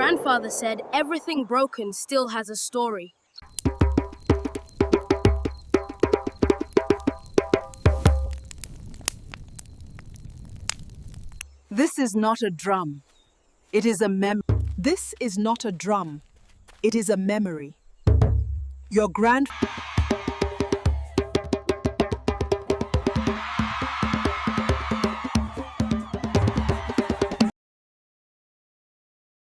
grandfather said everything broken still has a story. This is not a drum. It is a This is not a drum. It is a memory. Your